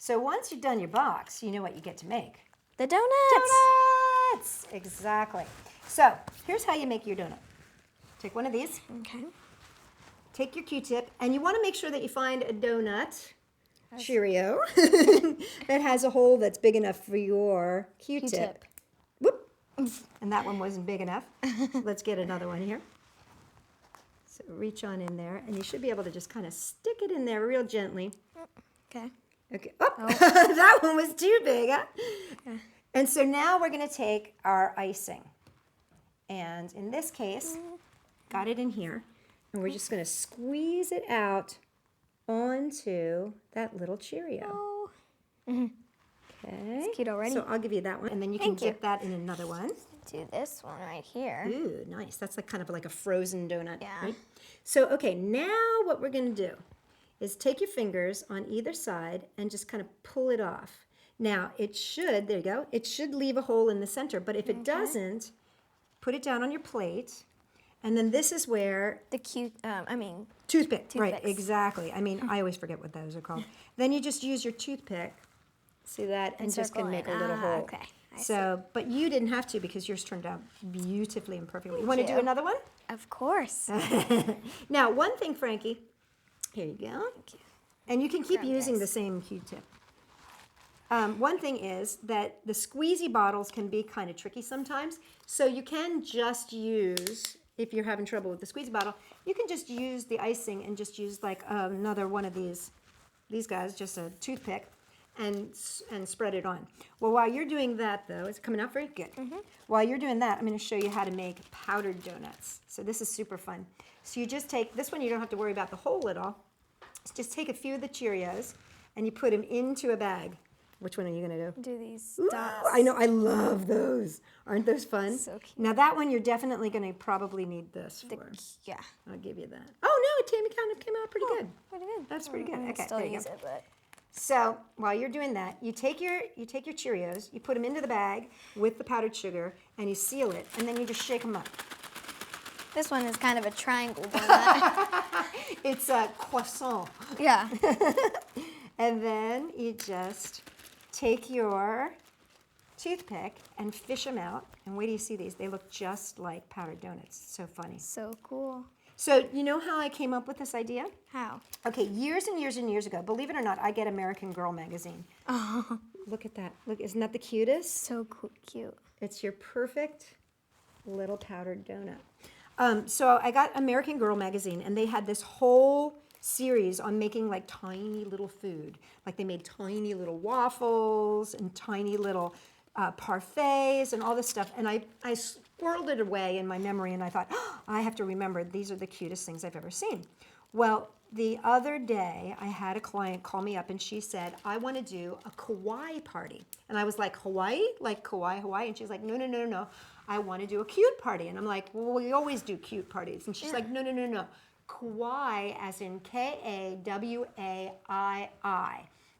So once you've done your box, you know what you get to make. The donuts. Donuts! Exactly. So here's how you make your donut. Take one of these. Okay. Take your Q-tip, and you want to make sure that you find a donut, Cheerio, that has a hole that's big enough for your Q-tip. Whoop! And that one wasn't big enough. Let's get another one here. So reach on in there, and you should be able to just kind of stick it in there real gently. Okay. Okay. Oh, that one was too big. Huh? Yeah. And so now we're going to take our icing. And in this case, got it in here. And we're just going to squeeze it out onto that little Cheerio. Oh. Okay. It's cute already. So I'll give you that one. And then you can dip that in another one. Do this one right here. Ooh, nice. That's like kind of like a frozen donut. Yeah. Right? So, okay, now what we're going to do is take your fingers on either side and just kind of pull it off. Now, it should, there you go, it should leave a hole in the center. But if it doesn't, put it down on your plate. And then this is where The cute, toothpick, right, Toothpicks. exactly. I mean, I always forget what those are called. Then you just use your toothpick, see that, and just can circle make it. a little hole. Okay. I So, but you didn't have to because yours turned out beautifully and perfectly. You want to do you. another one? Of course. Now, one thing, Frankie, here you go. Thank you. And you can keep Grab using the this. same Q-tip. One thing is that the squeezy bottles can be kind of tricky sometimes. So you can just use, if you're having trouble with the squeezy bottle, you can just use the icing and just use like another one of these guys, just a toothpick, and spread it on. Well, while you're doing that, though, it's coming out very good. While you're doing that, I'm going to show you how to make powdered donuts. So this is super fun. So you just take, this one you don't have to worry about the hole at all. Just take a few of the Cheerios and you put them into a bag. Which one are you going to do? Do these Ooh, dots. I know, I love those. Aren't those fun? So cute. Now that one you're definitely going to probably need this for. Yeah. I'll give you that. Oh no, it kind of came out pretty good. Pretty good. That's pretty good. I'm Okay, still there you use go. it, but So while you're doing that, you take your Cheerios, you put them into the bag with the powdered sugar, and you seal it, and then you just shake them up. this one is kind of a triangle donut. It's a croissant. Yeah. And then you just take your toothpick and fish them out. And wait till you see these. They look just like powdered donuts. It's so funny. So cool. So you know how I came up with this idea? How? Okay, years and years and years ago, believe it or not, I get American Girl magazine. Oh, Look at that. Look, isn't that the cutest? so cute. It's your perfect little powdered donut. So I got American Girl magazine, and they had this whole series on making like tiny little food. Like they made tiny little waffles and tiny little parfaits and all this stuff. And I squirreled it away in my memory, and I thought, oh, I have to remember these are the cutest things I've ever seen. Well, the other day, I had a client call me up, and she said, I want to do a kawaii party. And I was like, Hawaii? Like Kauai, Hawaii? And she's like, no. I want to do a cute party. And I'm like, well, we always do cute parties. And she's like, no. Kawaii, as in Kawaii,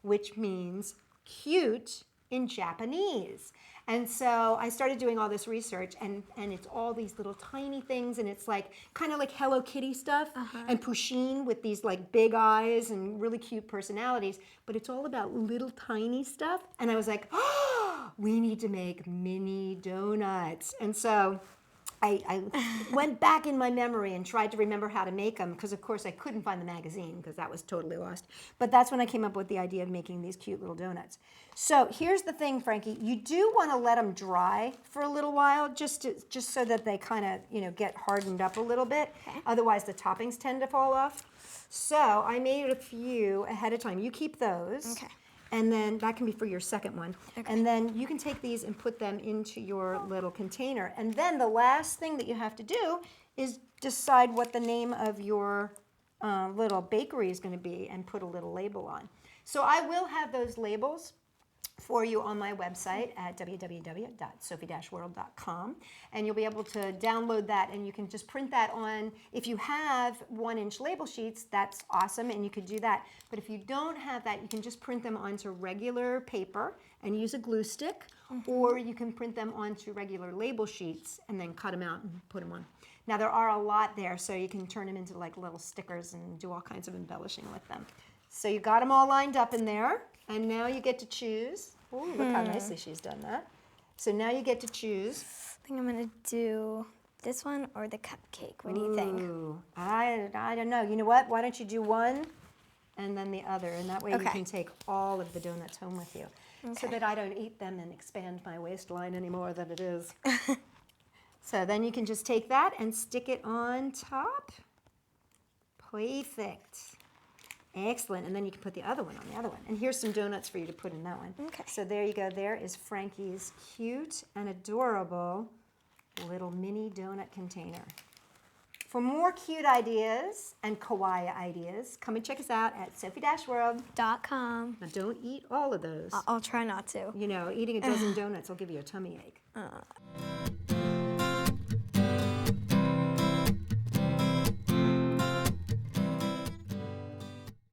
which means cute in Japanese. And so I started doing all this research, and it's all these little tiny things, and it's like kind of like Hello Kitty stuff, and Pusheen with these like big eyes and really cute personalities, but it's all about little tiny stuff. And I was like, oh, we need to make mini donuts. And so I went back in my memory and tried to remember how to make them, because of course I couldn't find the magazine because that was totally lost. But that's when I came up with the idea of making these cute little donuts. So here's the thing, Frankie, you do want to let them dry for a little while, just so that they kind of get hardened up a little bit. Okay. Otherwise the toppings tend to fall off. So I made a few ahead of time. You keep those. Okay. And then that can be for your second one. Okay. And then you can take these and put them into your little container. And then the last thing that you have to do is decide what the name of your little bakery is going to be and put a little label on. So I will have those labels for you on my website at www.sophie-world.com, and you'll be able to download that, and you can just print that on. If you have 1-inch label sheets, that's awesome, and you could do that. But if you don't have that, you can just print them onto regular paper and use a glue stick, or you can print them onto regular label sheets and then cut them out and put them on. Now there are a lot there, so you can turn them into like little stickers and do all kinds of embellishing with them. So you got them all lined up in there, and now you get to choose. Ooh, look how nicely she's done that. So now you get to choose. I think I'm gonna do this one or the cupcake. What do you think? Ooh, I don't know. You know what? Why don't you do one and then the other, and that way you Okay. can take all of the donuts home with you, so that I don't eat them and expand my waistline any more than it is. So then you can just take that and stick it on top. Perfect. Excellent. And then you can put the other one on the other one. And here's some donuts for you to put in that one. Okay. So there you go. There is Frankie's cute and adorable little mini donut container. For more cute ideas and kawaii ideas, come and check us out at Sophie-World. .com. Now don't eat all of those. I'll try not to. You know, eating a dozen donuts will give you a tummy ache.